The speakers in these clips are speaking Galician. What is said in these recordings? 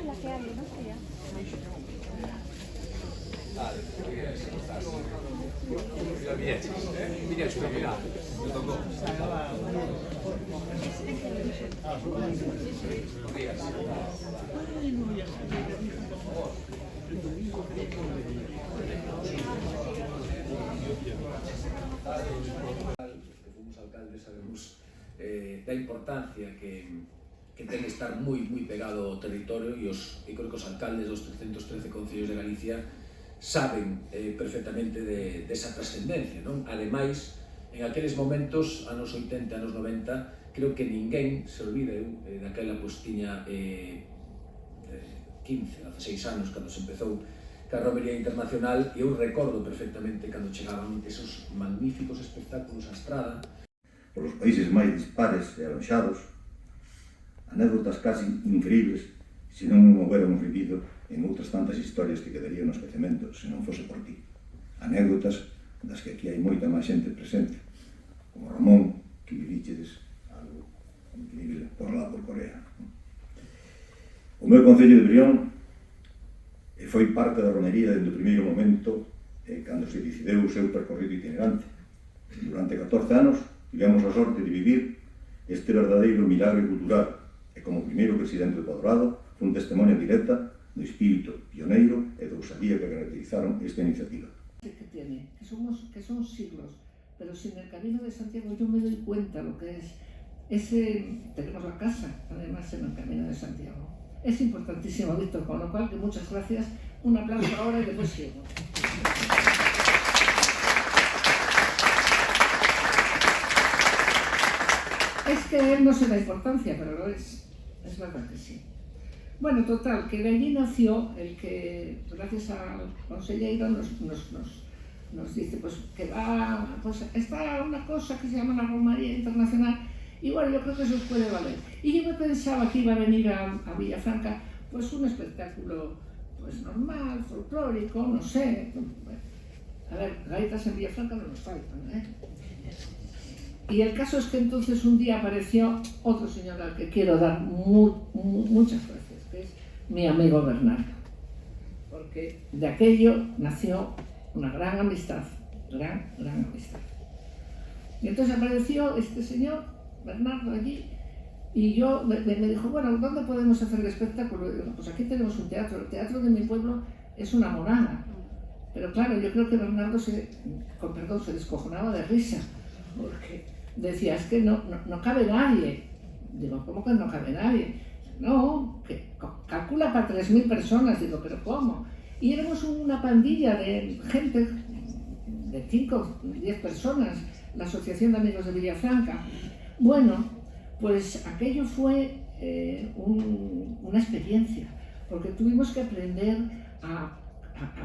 la que hay, no sé ya. Fomos alcaldes, sabemos da importancia que ten estar moi pegado ao territorio e creo que os alcaldes dos 313 concellos de Galicia saben perfectamente desa trascendencia, non? Ademais, en aqueles momentos, anos 80, anos 90, creo que ninguén se olvida, daquela pues tiña 15, 16 anos cando se empezou ca Romería Internacional e eu recordo perfectamente cando chegaban esos magníficos espectáculos á estrada. Por os países máis dispares e alonxados, anécdotas casi increíbles se non o houbéramos vivido en outras tantas historias que quedarían no esquecemento se non fose por ti. Anécdotas das que aquí hai moita máis xente presente, como Ramón, que vivíchedes algo increíble por lá por Corea. O meu concello de Brión foi parte da romería dende o primeiro momento cando se decideu o seu percorrido itinerante. Durante 14 anos tivemos a sorte de vivir este verdadeiro milagre cultural e como primeiro presidente do Padroado fun testemunha directa do espírito pioneiro e da ousadía que caracterizaron esta iniciativa. Que son siglos, pero sin el Camino de Santiago yo me doy cuenta lo que es. Tenemos la casa, además, en el Camino de Santiago. Es importantísimo, Víctor, con lo cual que muchas gracias. Un aplauso ahora y después sigo. Es que él no se da importancia, pero lo es. Es verdad que sí. Bueno, total, que de allí nació el que, gracias al consellero, nos dice pues, que está una cosa que se llama la Romería Internacional y bueno, yo creo que eso os puede valer. Y yo me pensaba que iba a venir a Villafranca pues un espectáculo pues normal, folclórico, no sé. A ver, gaitas en Villafranca no nos faltan, ¿eh? Y el caso es que entonces un día apareció otro señor al que quiero dar muchas gracias, que es mi amigo Bernardo. Porque de aquello nació una gran amistad, gran amistad. Y entonces apareció este señor, Bernardo, allí, y yo me dijo, bueno, ¿dónde podemos hacer el espectáculo? Y digo, pues aquí tenemos un teatro, el teatro de mi pueblo es una monada. Pero claro, yo creo que Bernardo se descojonaba de risa, porque decía, es que no cabe nadie. Digo, ¿cómo que no cabe nadie? No, que calcula para 3.000 personas. Digo, ¿pero cómo? Y éramos una pandilla de gente, de 5 o 10 personas, la Asociación de Amigos de Villafranca. Bueno, pues aquello fue una experiencia, porque tuvimos que aprender a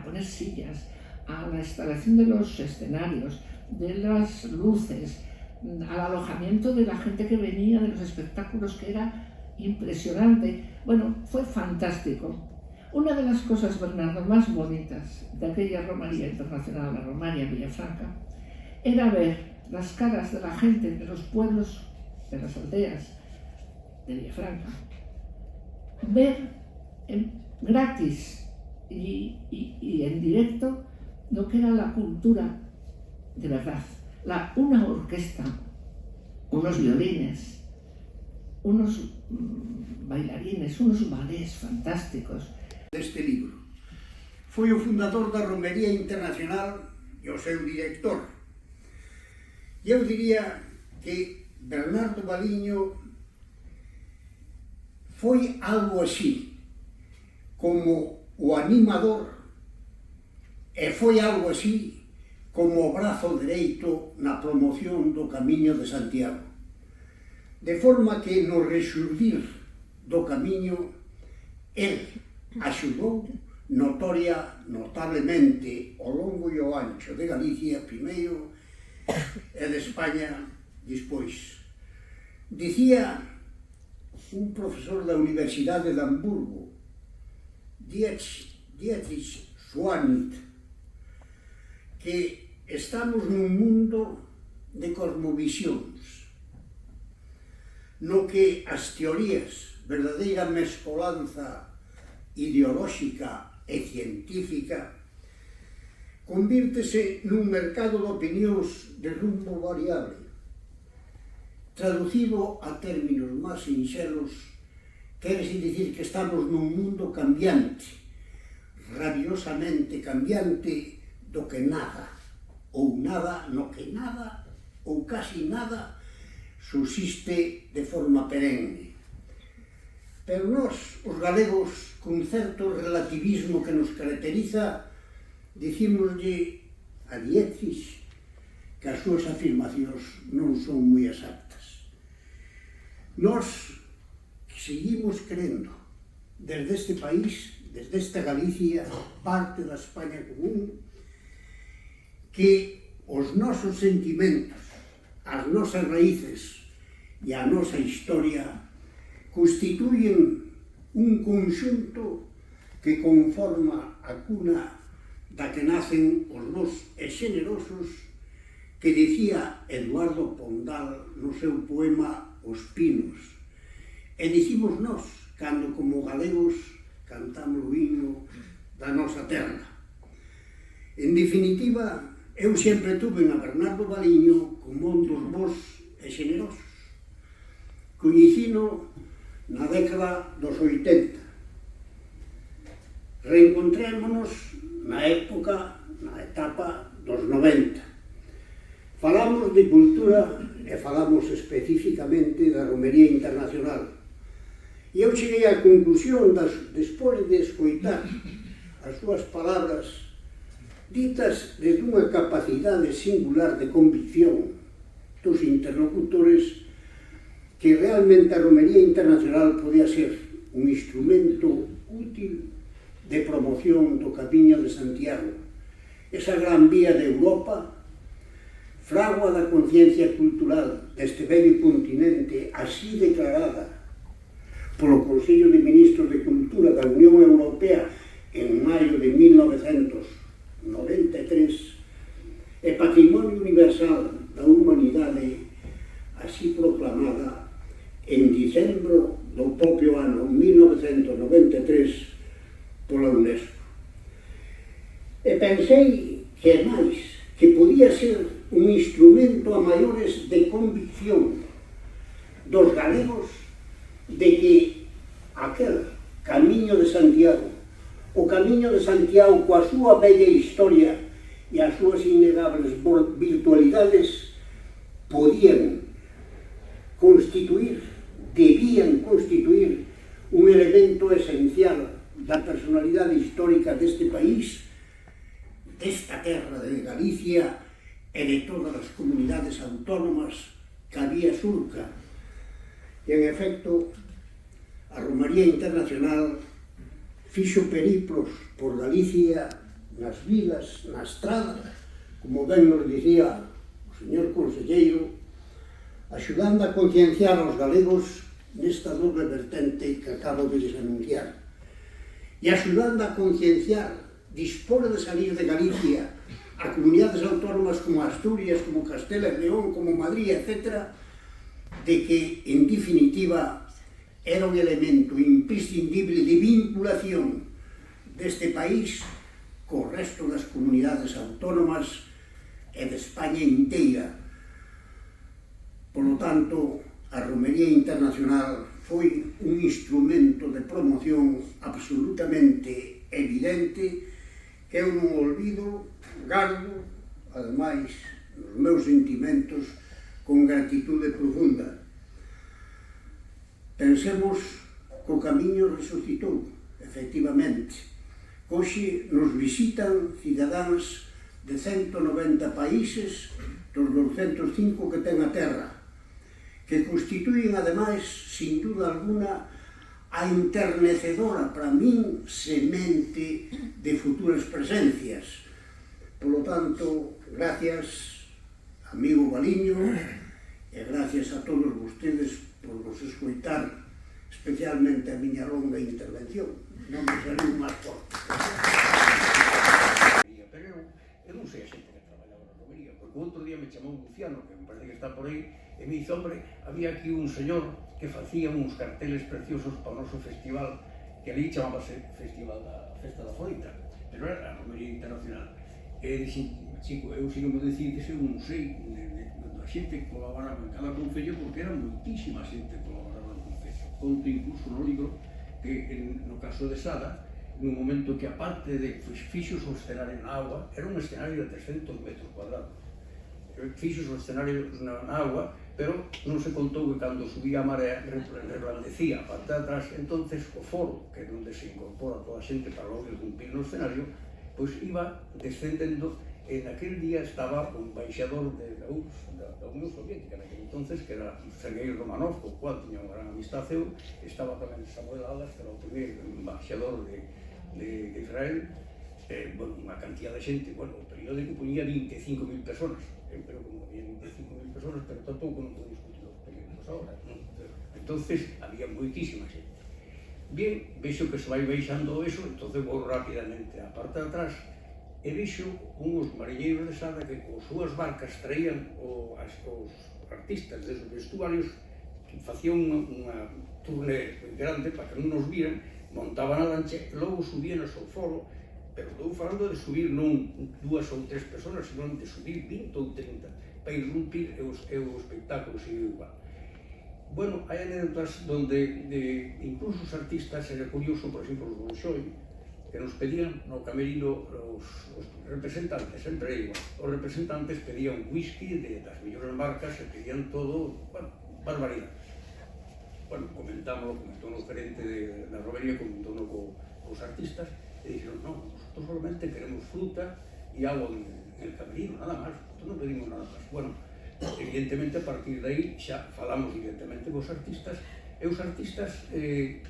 poner sillas, a la instalación de los escenarios, de las luces, al alojamiento de la gente que venía de los espectáculos, que era impresionante. Bueno, fue fantástico. Una de las cosas, Bernardo, más bonitas de aquella Romería Internacional, la Romería Villafranca, era ver las caras de la gente de los pueblos, de las aldeas de Villafranca, ver gratis y en directo lo que era la cultura de verdad. Una orquesta, unos violines, unos bailarines, unos ballets fantásticos. Deste libro. Foi o fundador da Romería Internacional e o seu director. E eu diría que Bernardo Baliño foi algo así como o animador e foi algo así como o brazo dereito na promoción do Camiño de Santiago. De forma que no rexurdir do Camiño, el axudou notablemente ao longo e ao ancho de Galicia primeiro e de España despois. Dicía un profesor da Universidade de Hamburgo, Dietrich Schwanit, que estamos nun mundo de cosmovisións, no que as teorías, verdadeira mescolanza ideolóxica e científica, convírtese nun mercado de opinións de rumbo variable. Traducido a términos máis sinxelos, quérese dicir que estamos nun mundo cambiante, rabiosamente cambiante, do que nada, ou nada no que nada, ou casi nada, subsiste de forma perenne. Pero nós, os galegos, con certo relativismo que nos caracteriza, dicímoslle a Dietrich que as súas afirmacións non son moi exactas. Nós seguimos crendo, desde este país, desde esta Galicia, parte da España común, que os nosos sentimentos, as nosas raíces e a nosa historia constituyen un conxunto que conforma a cuna da que nacen os bons e xenerosos que dicía Eduardo Pondal no seu poema Os Pinos. E dicimos nós, cando como galegos cantamos o himno da nosa terra. En definitiva, eu sempre tuve a Bernardo Valiño como un dos bons e xenerosos. Coñecino na década dos 80. Reencontrémonos na época, na etapa dos 90. Falamos de cultura e falamos especificamente da romería internacional. E eu cheguei á conclusión, despois de escoitar as súas palabras ditas desde unha capacidade singular de convicción dos interlocutores, que realmente a romería internacional podía ser un instrumento útil de promoción do Camiño de Santiago, esa gran vía de Europa, fragua da conciencia cultural deste bello continente así declarada polo Consello de Ministros de Cultura da Unión Europea en maio de 1993, e Patrimonio Universal da Humanidade así proclamada en dicembro do propio ano 1993 pola UNESCO. E pensei que, máis, que podía ser un instrumento a maiores de convicción dos galegos de que aquel Camiño de Santiago, o Camiño de Santiago coa súa bella historia e as súas innegables virtualidades, podían constituir, debían constituir un elemento esencial da personalidade histórica deste país, desta terra de Galicia e de todas as comunidades autónomas que había surca. E, en efecto, a romería internacional fixo periplos por Galicia, nas vilas, na estrada, como ben nos dicía o señor conselleiro, axudando a concienciar aos galegos nesta doble vertente que acabo de les anunciar. E axudando a concienciar, dispor de salir de Galicia a comunidades autónomas como Asturias, como Castela e León, como Madrid, etc., de que, en definitiva, era un elemento imprescindible de vinculación deste país co resto das comunidades autónomas e de España inteira. Por lo tanto, a romería internacional foi un instrumento de promoción absolutamente evidente que eu non olvido, gardo, ademais, nos meus sentimentos con gratitude profunda. Pensemos que o Camiño resucitou, efectivamente. Hoxe nos visitan cidadáns de 190 países dos 205 que ten a Terra, que constituyen, ademais, sin duda alguna, a enternecedora, para min, semente de futuras presencias. Por lo tanto, gracias, amigo Valiño, e gracias a todos vostedes por nos escoitar, especialmente a miña longa intervención. Non me saliu máis forte. Pero eu non sei a xente que traballaba na romería, porque outro día me chamou Luciano, que me parece que está por aí, e me dice, hombre, había aquí un señor que facía uns carteles preciosos para o noso festival que ali chamábase Festival da Festa da Froita, pero era a romería internacional. E dixen, chico, eu sigo me dicir que sei un musei da xente que colaboraba en cada concello, porque era moitísima xente que colaboraba no concello. Conto incluso no libro que no caso de Sada, no momento que aparte de fixos o escenario na agua, era un escenario de 300 metros cuadrados. Fixos o escenario na agua, pero non se contou que cando subía a marea reblandecía a parte de atrás, entonces o foro, que é onde se incorpora toda a xente para logo cumprir no escenario, pois iba descendendo. En aquel día estaba un embaixador da Unión Soviética naquele entonces, que era Sergei Romanov, co cual tiña unha gran amistad eu. Estaba tamén Samuel Alas, que era o primeiro embaixador de Israel. Bueno, unha cantidad de xente, bueno, o periódico ponía 25.000 personas, pero como había 25.000 personas, pero tampouco non podemos discutir os periódicos agora, non? Entonces, había moitísima xente. Bien, vexo que se vai baixando eso, entonces vou rapidamente á parte de atrás e vexo uns mariñeiros de Sada que con súas barcas traían os artistas desos vestuarios, que facían unha turné grande para que non nos viran, montaban a lancha e logo subían ao foro, pero estou falando de subir non 2 ou 3 personas, senón de subir 20 ou 30 para irrumpir e o espectáculo sigue igual. Bueno, hai anécdotas donde incluso os artistas, era curioso, por exemplo, os Bolshoi, que nos pedían no camerino os representantes, sempre igual. Os representantes pedían whisky das mellores marcas e pedían todo, bueno, barbaridades. Bueno, comentou no gerente da romería, comentou cos artistas, e dixeron, no, nosotros solamente queremos fruta e agua en el camerino, nada máis, nosotros non pedimos nada máis. Bueno, evidentemente, a partir de aí, xa falamos evidentemente cos artistas, e os artistas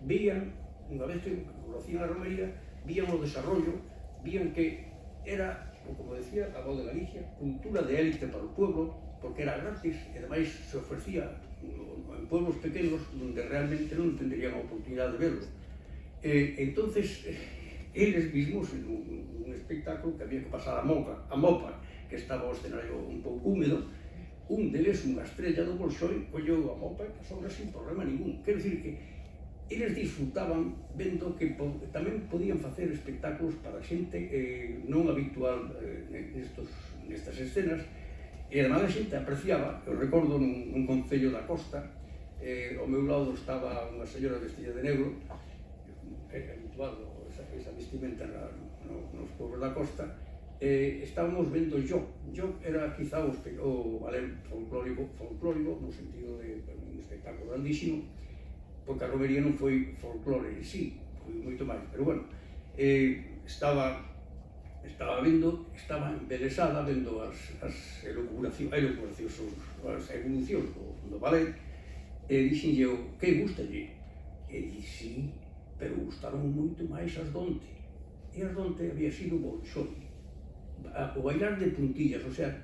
veían, unha vez que conocían a romería, vían o desarrollo, vían que era, como decía a voz de Galicia, cultura de élite para o pueblo, porque era gratis e ademais se ofrecía en pueblos pequenos onde realmente non tendrían a oportunidade de verlo. Entonces, eles mismos, en un espectáculo que había que pasar a mopa, que estaba o escenario un pouco húmedo, un deles, unha estrella do Bolshoi, colleu a mopa e pasou sin problema ningún. Quero dicir que eles disfrutaban vendo que tamén podían facer espectáculos para xente non habitual nestas escenas, e además a xente apreciaba. Eu recordo nun concello da costa, ao meu lado estaba unha señora vestida de negro, que é habitual esa vestimenta nos pueblos da costa, estábamos vendo Jo era quizá o ballet folclórico no sentido de un espectáculo grandísimo, porque a romería non foi folclore en sí, foi moito máis, pero bueno, estaba embelesada vendo as evolucións do ballet, e dixenlle eu, que gustalle? E dixi, sí, pero gustaron moito máis as donte, e as donte había sido Bolshoi, o bailar de puntillas, o sea,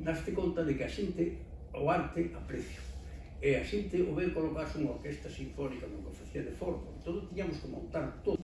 daste conta de que a xente o arte aprecio. E a xente o ve colocarse unha orquesta sinfónica no que facía de foro, todo tiñamos que montar todo.